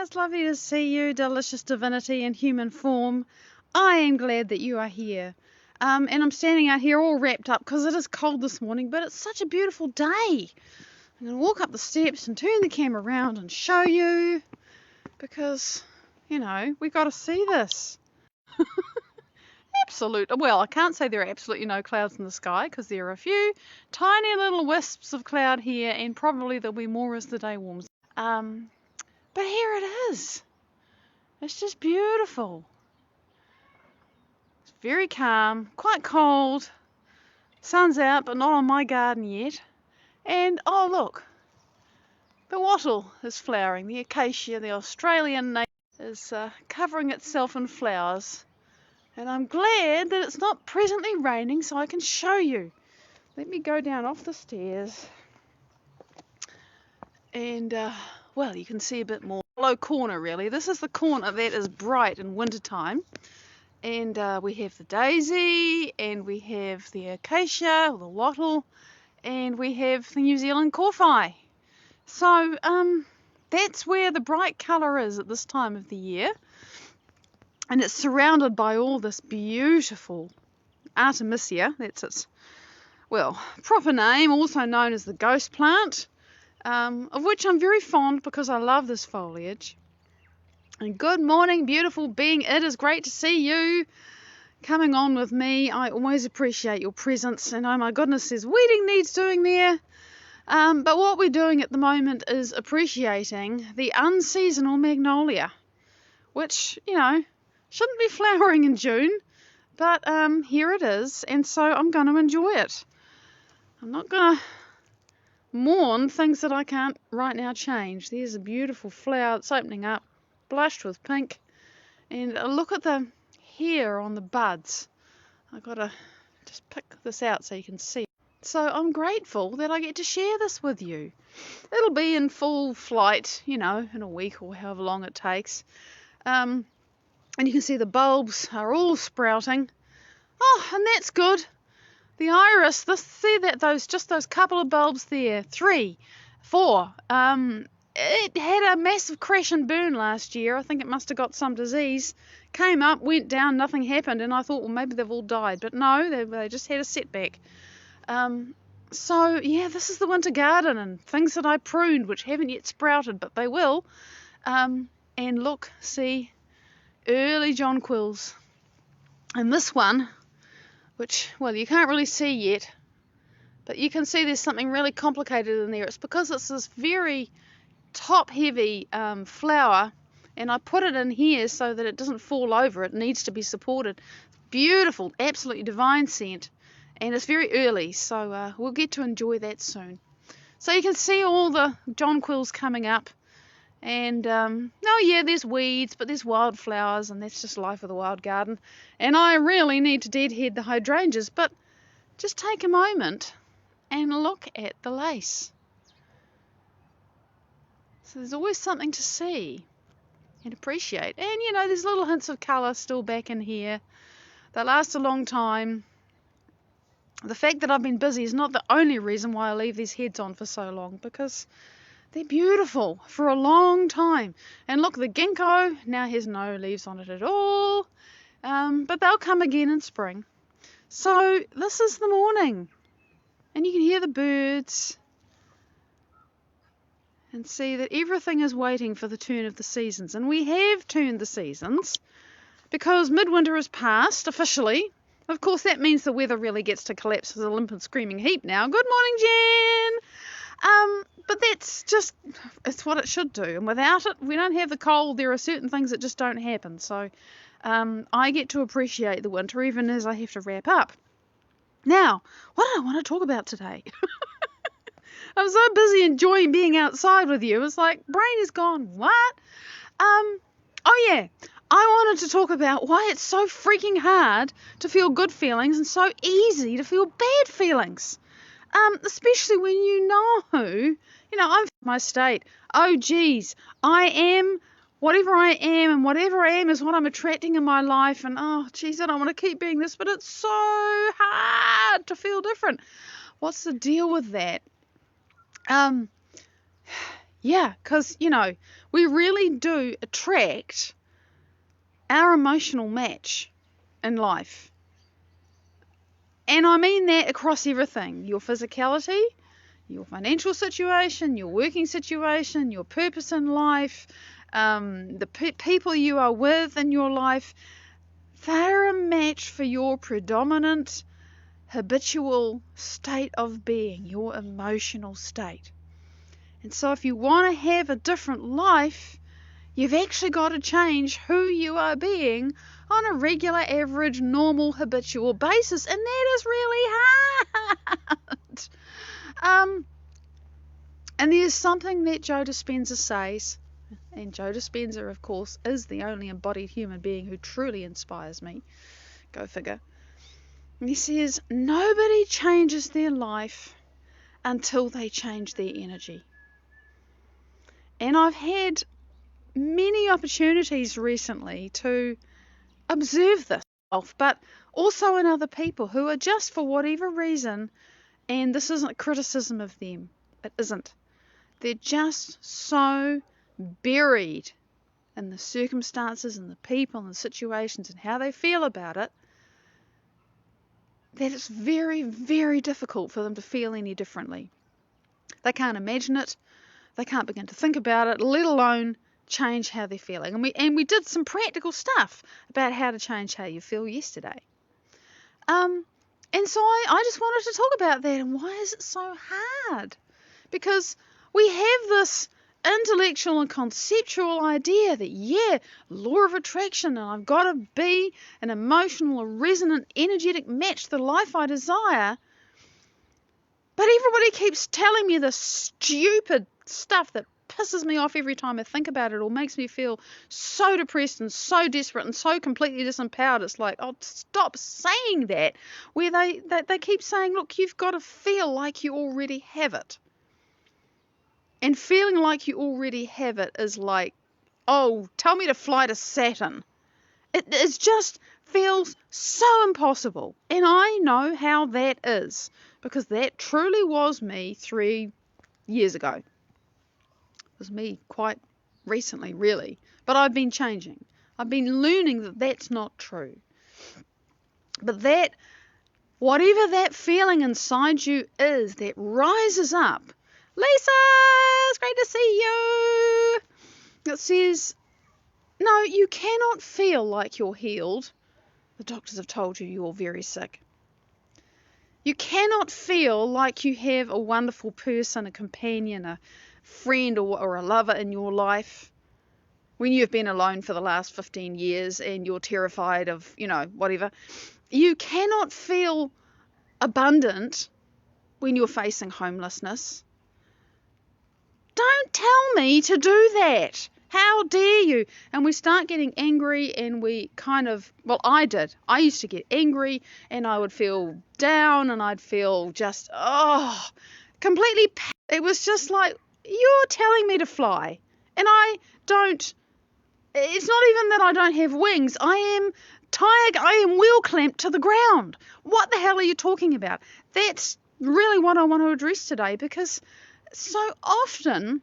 it's lovely to see you, delicious divinity in human form. I am glad that you are here. And I'm standing out here all wrapped up because it is cold this morning, but it's such a beautiful day. I'm going to walk up the steps and turn the camera around and show you because, we got to see this. Well, I can't say there are absolutely no clouds in the sky because there are a few tiny little wisps of cloud here, and probably there'll be more as the day warms. But here it is. It's just beautiful. It's very calm, quite cold. Sun's out, but not on my garden yet. And oh look, the wattle is flowering. The acacia, the Australian native, is covering itself in flowers. And I'm glad that it's not presently raining so I can show you. Let me go down off the stairs. And, you can see a bit more. Low corner, really. This is the corner that is bright in wintertime. And we have the daisy, and we have the acacia, or the wattle, and we have the New Zealand kowhai. So, that's where the bright colour is at this time of the year. And it's surrounded by all this beautiful Artemisia. That's its, proper name, also known as the ghost plant, of which I'm very fond because I love this foliage. And good morning, beautiful being. It is great to see you coming on with me. I always appreciate your presence. And oh my goodness, there's weeding needs doing there. But what we're doing at the moment is appreciating the unseasonal magnolia, which, shouldn't be flowering in June, but here it is, and so I'm going to enjoy it. I'm not going to mourn things that I can't right now change. There's a beautiful flower that's opening up, blushed with pink, and look at the hair on the buds. I've got to just pick this out so you can see. So I'm grateful that I get to share this with you. It'll be in full flight, in a week or however long it takes. And you can see the bulbs are all sprouting. Oh, and that's good. The iris, those couple of bulbs there, 3, 4. It had a massive crash and burn last year. I think it must have got some disease. Came up, went down, nothing happened, and I thought, well, maybe they've all died. But no, they just had a setback. This is the winter garden and things that I pruned, which haven't yet sprouted, but they will. And look, see, early jonquils. And this one, which, you can't really see yet, but you can see there's something really complicated in there. It's because it's this very top-heavy flower, and I put it in here so that it doesn't fall over. It needs to be supported. Beautiful, absolutely divine scent, and it's very early, so we'll get to enjoy that soon. So you can see all the jonquils coming up. And, there's weeds, but there's wildflowers, and that's just life of the wild garden. And I really need to deadhead the hydrangeas, but just take a moment and look at the lace. So there's always something to see and appreciate. And, there's little hints of colour still back in here. They last a long time. The fact that I've been busy is not the only reason why I leave these heads on for so long, because they're beautiful for a long time. And look, the ginkgo now has no leaves on it at all. But they'll come again in spring. So this is the morning. And you can hear the birds. And see that everything is waiting for the turn of the seasons. And we have turned the seasons because midwinter is past officially. Of course, that means the weather really gets to collapse as a limp and screaming heap now. Good morning, Jen! But it's what it should do. And without it, we don't have the cold. There are certain things that just don't happen. So I get to appreciate the winter even as I have to wrap up. Now, what do I want to talk about today? I'm so busy enjoying being outside with you. It's like, brain is gone. What? I wanted to talk about why it's so freaking hard to feel good feelings and so easy to feel bad feelings. Especially when I'm from my state. Oh, geez, I am whatever I am, and whatever I am is what I'm attracting in my life. And, oh, geez, I don't want to keep being this, but it's so hard to feel different. What's the deal with that? Yeah, because, we really do attract our emotional match in life. And I mean that across everything. Your physicality, your financial situation, your working situation, your purpose in life, the people you are with in your life, they're a match for your predominant habitual state of being, your emotional state. And so if you want to have a different life, you've actually got to change who you are being on a regular, average, normal, habitual basis. And that is really hard. And there's something that Joe Dispenza says, and Joe Dispenza, of course, is the only embodied human being who truly inspires me. Go figure. And he says, nobody changes their life until they change their energy. And I've had many opportunities recently to observe this, but also in other people who are just, for whatever reason, and this isn't a criticism of them, it isn't, they're just so buried in the circumstances and the people and the situations and how they feel about it, that it's very, very difficult for them to feel any differently. They can't imagine it. They can't begin to think about it, let alone change how they're feeling. And we did some practical stuff about how to change how you feel yesterday. And so I just wanted to talk about that. And why is it so hard? Because we have this intellectual and conceptual idea that, law of attraction, and I've got to be an emotional, a resonant, energetic match to the life I desire. But everybody keeps telling me this stupid stuff that pisses me off every time I think about it, or makes me feel so depressed and so desperate and so completely disempowered. It's like, oh, stop saying that. Where they keep saying, look, you've got to feel like you already have it. And feeling like you already have it is like, oh, tell me to fly to Saturn. It just feels so impossible. And I know how that is, because that truly was me 3 years ago. It was me quite recently, really. But I've been changing. I've been learning that that's not true. But that, whatever that feeling inside you is that rises up, Lisa, it's great to see you. It says, no, you cannot feel like you're healed. The doctors have told you you're very sick. You cannot feel like you have a wonderful person, a companion, a friend or a lover in your life when you've been alone for the last 15 years and you're terrified of, whatever. You cannot feel abundant when you're facing homelessness. Don't tell me to do that. How dare you? And we start getting angry, and we I did. I used to get angry, and I would feel down, and I'd feel just, completely. It was just like, you're telling me to fly. And it's not even that I don't have wings. I am tired. I am wheel clamped to the ground. What the hell are you talking about? That's really what I want to address today, because so often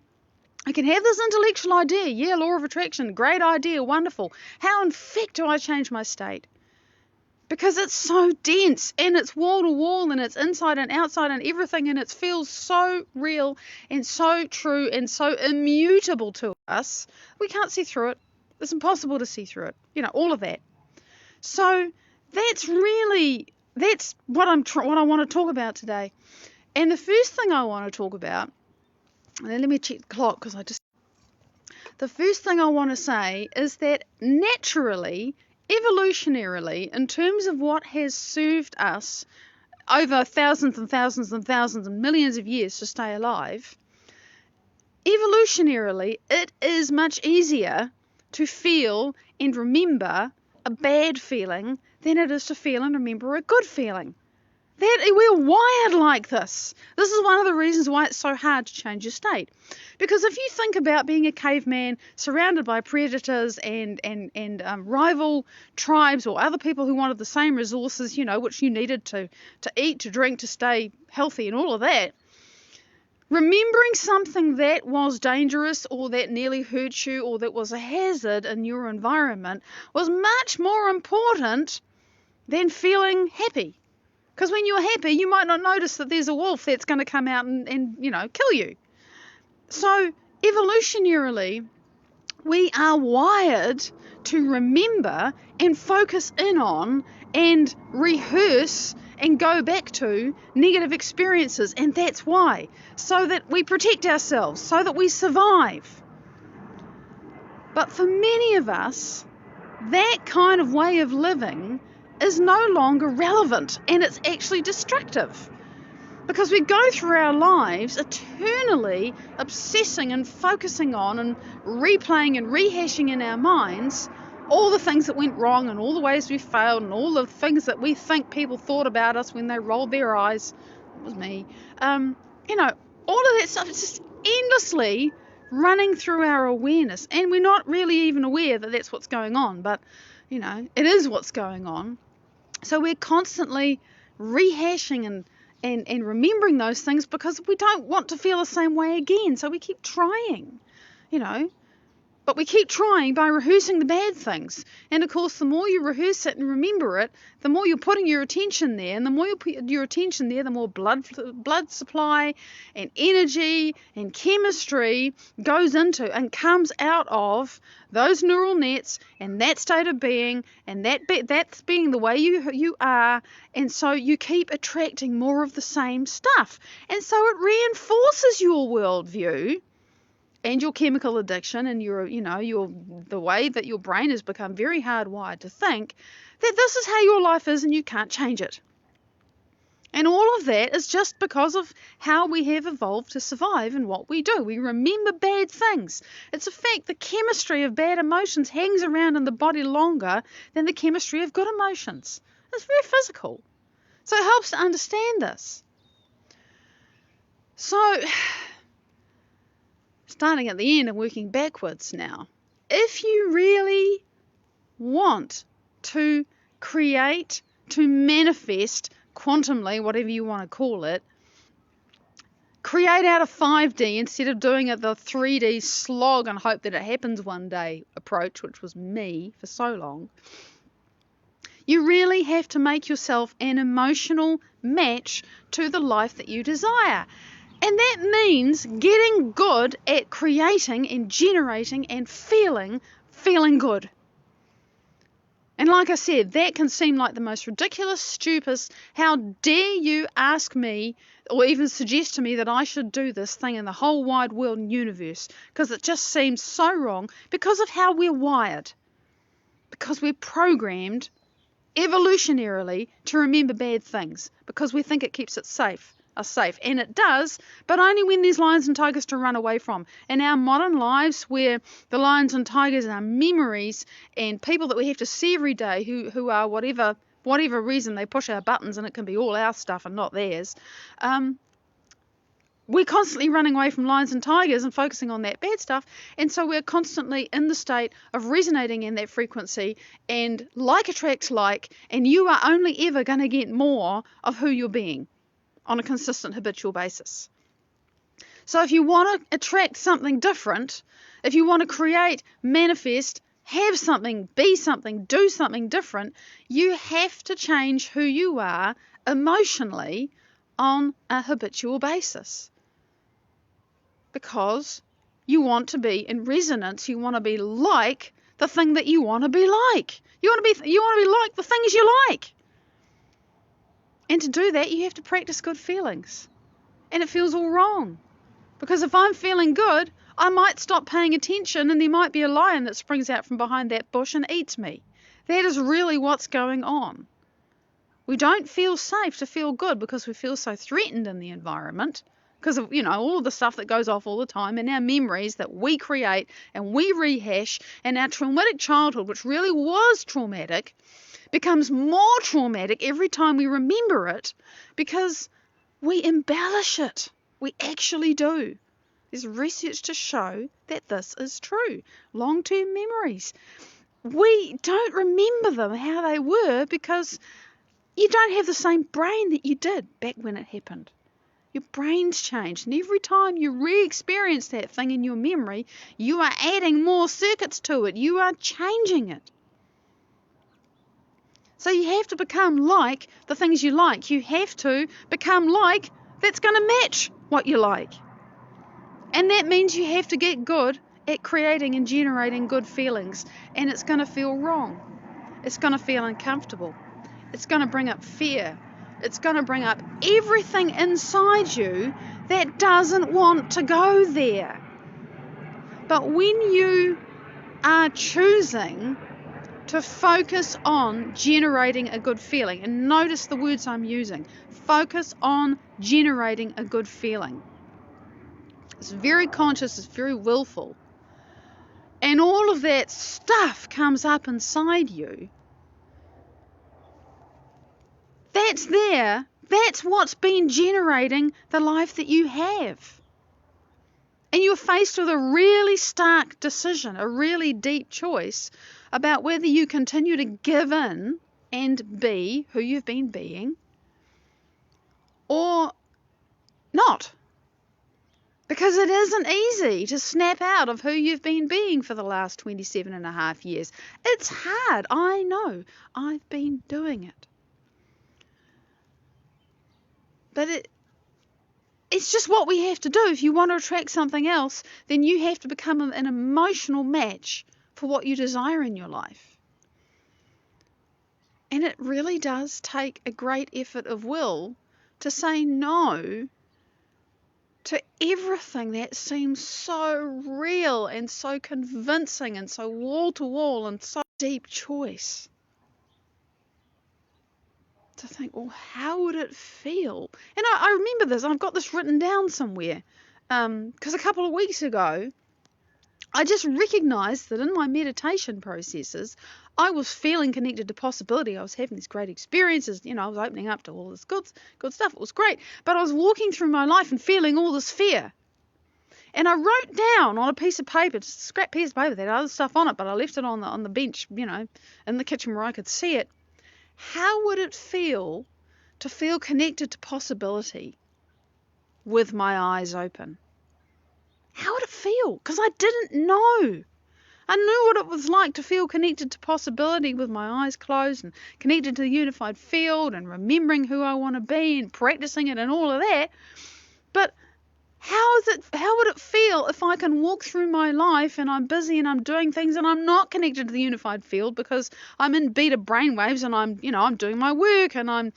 I can have this intellectual idea, law of attraction, great idea, wonderful. How in fact do I change my state? Because it's so dense, and it's wall to wall, and it's inside and outside and everything, and it feels so real and so true and so immutable to us, we can't see through it. It's impossible to see through it. All of that. So that's what I want to talk about today. And the first thing I want to talk about, and then let me check the clock, because the first thing I want to say is that naturally, evolutionarily, in terms of what has served us over thousands and thousands and thousands and millions of years to stay alive, evolutionarily, it is much easier to feel and remember a bad feeling than it is to feel and remember a good feeling. We're wired like this. This is one of the reasons why it's so hard to change your state. Because if you think about being a caveman surrounded by predators and rival tribes or other people who wanted the same resources, which you needed to eat, to drink, to stay healthy and all of that, Remembering something that was dangerous or that nearly hurt you or that was a hazard in your environment was much more important than feeling happy. Because when you're happy, you might not notice that there's a wolf that's going to come out and kill you. So evolutionarily, we are wired to remember and focus in on and rehearse and go back to negative experiences, and that's why. So that we protect ourselves, so that we survive. But for many of us, that kind of way of living is no longer relevant, and it's actually destructive. Because we go through our lives eternally obsessing and focusing on and replaying and rehashing in our minds all the things that went wrong and all the ways we failed and all the things that we think people thought about us when they rolled their eyes. It was me. All of that stuff is just endlessly running through our awareness, and we're not really even aware that that's what's going on, but it is what's going on. So we're constantly rehashing and remembering those things because we don't want to feel the same way again. So we keep trying, But we keep trying by rehearsing the bad things. And of course, the more you rehearse it and remember it, the more you're putting your attention there. And the more you put your attention there, the more blood supply and energy and chemistry goes into and comes out of those neural nets and that state of being, and that's being the way you are. And so you keep attracting more of the same stuff. And so it reinforces your worldview and your chemical addiction and the way that your brain has become very hardwired to think that this is how your life is and you can't change it. And all of that is just because of how we have evolved to survive and what we do. We remember bad things. It's a fact the chemistry of bad emotions hangs around in the body longer than the chemistry of good emotions. It's very physical. So it helps to understand this. So starting at the end and working backwards now. If you really want to create, to manifest quantumly, whatever you want to call it, create out of 5D instead of doing it the 3D slog and hope that it happens one day approach, which was me for so long, you really have to make yourself an emotional match to the life that you desire. And that means getting good at creating and generating and feeling good. And like I said, that can seem like the most ridiculous, stupid, how dare you ask me or even suggest to me that I should do this thing in the whole wide world and universe, because it just seems so wrong because of how we're wired. Because we're programmed evolutionarily to remember bad things because we think it keeps it safe. And it does, but only when there's lions and tigers to run away from. In our modern lives, where the lions and tigers are memories and people that we have to see every day who are whatever reason they push our buttons, and it can be all our stuff and not theirs, we're constantly running away from lions and tigers and focusing on that bad stuff, and so we're constantly in the state of resonating in that frequency, and like attracts like, and you are only ever going to get more of who you're being on a consistent habitual basis. So if you want to attract something different, if you want to create, manifest, have something, be something, do something different, you have to change who you are emotionally on a habitual basis. Because you want to be in resonance, you want to be like the thing that you want to be like. You want to be like the things you like. And to do that, you have to practice good feelings. And it feels all wrong. Because if I'm feeling good, I might stop paying attention and there might be a lion that springs out from behind that bush and eats me. That is really what's going on. We don't feel safe to feel good because we feel so threatened in the environment. Because of, all of the stuff that goes off all the time, and our memories that we create and we rehash, and our traumatic childhood, which really was traumatic, becomes more traumatic every time we remember it because we embellish it. We actually do. There's research to show that this is true. Long-term memories. We don't remember them how they were because you don't have the same brain that you did back when it happened. Your brain's changed, and every time you re-experience that thing in your memory, you are adding more circuits to it. You are changing it. So you have to become like the things you like. You have to become like that's going to match what you like. And that means you have to get good at creating and generating good feelings. And it's going to feel wrong. It's going to feel uncomfortable. It's going to bring up fear. It's going to bring up everything inside you that doesn't want to go there. But when you are choosing to focus on generating a good feeling, and notice the words I'm using, focus on generating a good feeling. It's very conscious, it's very willful. And all of that stuff comes up inside you. That's there. That's what's been generating the life that you have. And you're faced with a really stark decision, a really deep choice about whether you continue to give in and be who you've been being or not. Because it isn't easy to snap out of who you've been being for the last 27 and a half years. It's hard. I know. I've been doing it. But it's just what we have to do. If you want to attract something else, then you have to become an emotional match for what you desire in your life. And it really does take a great effort of will to say no to everything that seems so real and so convincing and so wall to wall and so deep choice. To think, well, how would it feel? And I remember this, I've got this written down somewhere, because a couple of weeks ago, I just recognized that in my meditation processes, I was feeling connected to possibility. I was having these great experiences, I was opening up to all this good stuff. It was great. But I was walking through my life and feeling all this fear. And I wrote down on a piece of paper, just a scrap piece of paper, that other stuff on it, but I left it on the bench, in the kitchen where I could see it. How would it feel to feel connected to possibility with my eyes open? How would it feel? Because I didn't know. I knew what it was like to feel connected to possibility with my eyes closed and connected to the unified field and remembering who I want to be and practicing it and all of that. But how would it feel if I can walk through my life and I'm busy and I'm doing things and I'm not connected to the unified field because I'm in beta brainwaves and I'm doing my work and I'm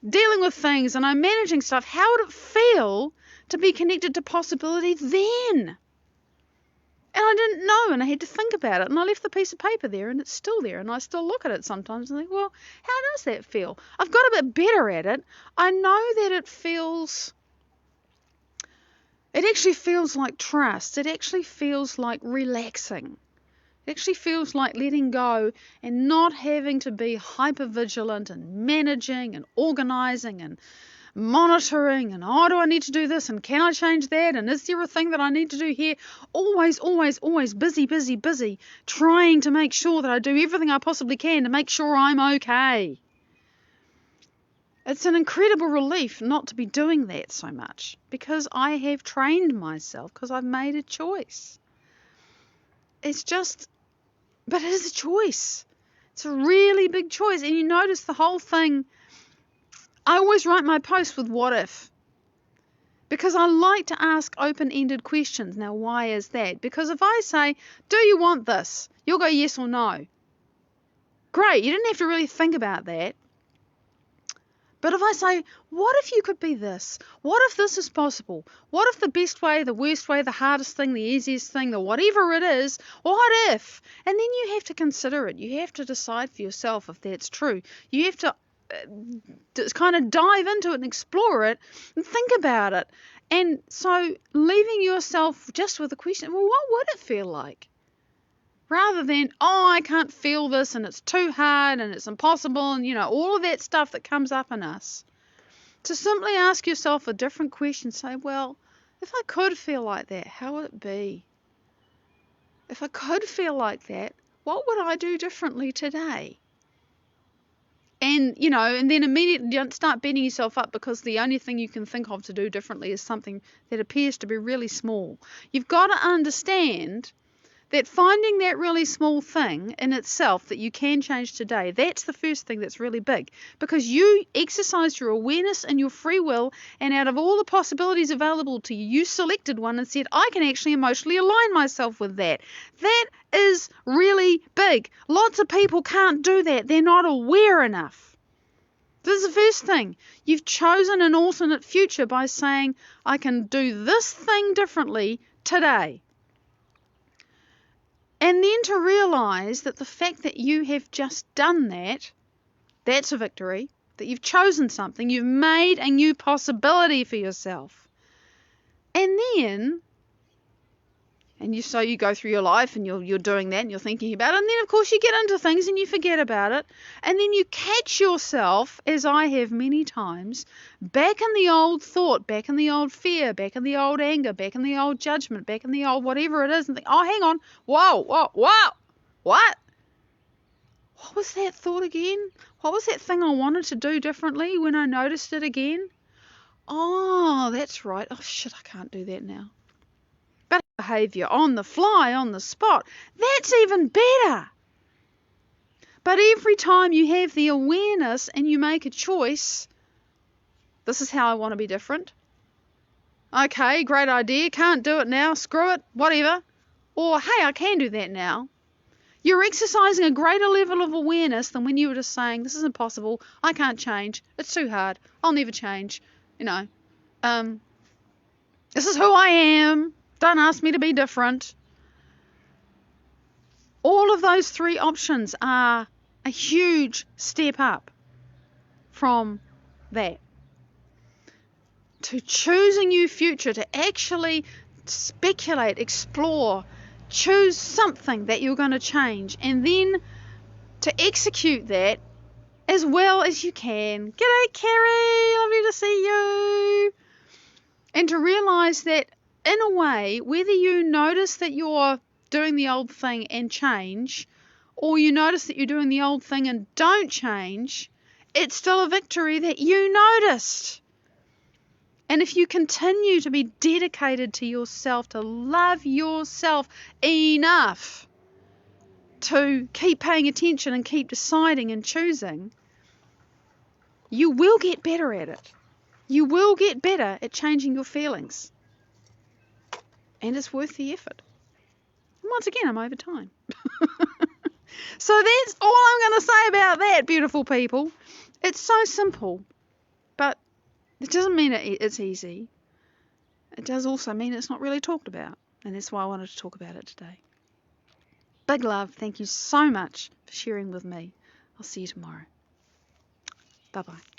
dealing with things and I'm managing stuff? How would it feel to be connected to possibility then? And I didn't know, and I had to think about it, and I left the piece of paper there, and it's still there, and I still look at it sometimes and think, well, how does that feel? I've got a bit better at it. I know that it actually feels like trust. It actually feels like relaxing. It actually feels like letting go and not having to be hyper-vigilant and managing and organising and monitoring and, do I need to do this and can I change that and is there a thing that I need to do here? Always, always, always busy, trying to make sure that I do everything I possibly can to make sure I'm okay. It's an incredible relief not to be doing that so much because I have trained myself, because I've made a choice. But it is a choice. It's a really big choice. And you notice the whole thing, I always write my posts with what if. Because I like to ask open-ended questions. Now, why is that? Because if I say, do you want this? You'll go yes or no. Great, you didn't have to really think about that. But if I say, what if you could be this? What if this is possible? What if the best way, the worst way, the hardest thing, the easiest thing, the whatever it is, what if? And then you have to consider it. You have to decide for yourself if that's true. You have to kind of dive into it and explore it and think about it. And so leaving yourself just with the question, well, what would it feel like? Rather than, I can't feel this and it's too hard and it's impossible and, all of that stuff that comes up in us. To simply ask yourself a different question, say, well, if I could feel like that, how would it be? If I could feel like that, what would I do differently today? And, and then immediately don't start beating yourself up because the only thing you can think of to do differently is something that appears to be really small. You've got to understand that finding that really small thing in itself that you can change today, that's the first thing that's really big, because you exercised your awareness and your free will, and out of all the possibilities available to you, you selected one and said, I can actually emotionally align myself with that. That is really big. Lots of people can't do that. They're not aware enough. This is the first thing. You've chosen an alternate future by saying, I can do this thing differently today. And then to realize that the fact that you have just done that, that's a victory, that you've chosen something, you've made a new possibility for yourself. And then, so you go through your life and you're doing that and you're thinking about it, and then of course you get into things and you forget about it, and then you catch yourself, as I have many times, back in the old thought, back in the old fear, back in the old anger, back in the old judgment, back in the old whatever it is, and think, oh, hang on, whoa, what was that thought again? What was that thing I wanted to do differently when I noticed it again? Oh, that's right. Oh shit, I can't do that now. But behavior on the fly, on the spot, that's even better. But every time you have the awareness and you make a choice, this is how I want to be different. Okay, great idea, can't do it now, screw it, whatever. Or, hey, I can do that now. You're exercising a greater level of awareness than when you were just saying, this is impossible, I can't change, it's too hard, I'll never change, this is who I am, don't ask me to be different. All of those three options are a huge step up from that. To choose a new future, to actually speculate, explore, choose something that you're going to change, and then to execute that as well as you can. G'day, Kerry, lovely to see you. And to realise that, in a way, whether you notice that you're doing the old thing and change, or you notice that you're doing the old thing and don't change, it's still a victory that you noticed. And if you continue to be dedicated to yourself, to love yourself enough to keep paying attention and keep deciding and choosing, you will get better at it. You will get better at changing your feelings. And it's worth the effort. And once again, I'm over time. So that's all I'm going to say about that, beautiful people. It's so simple, but it doesn't mean it's easy. It does also mean it's not really talked about, and that's why I wanted to talk about it today. Big love. Thank you so much for sharing with me. I'll see you tomorrow. Bye-bye.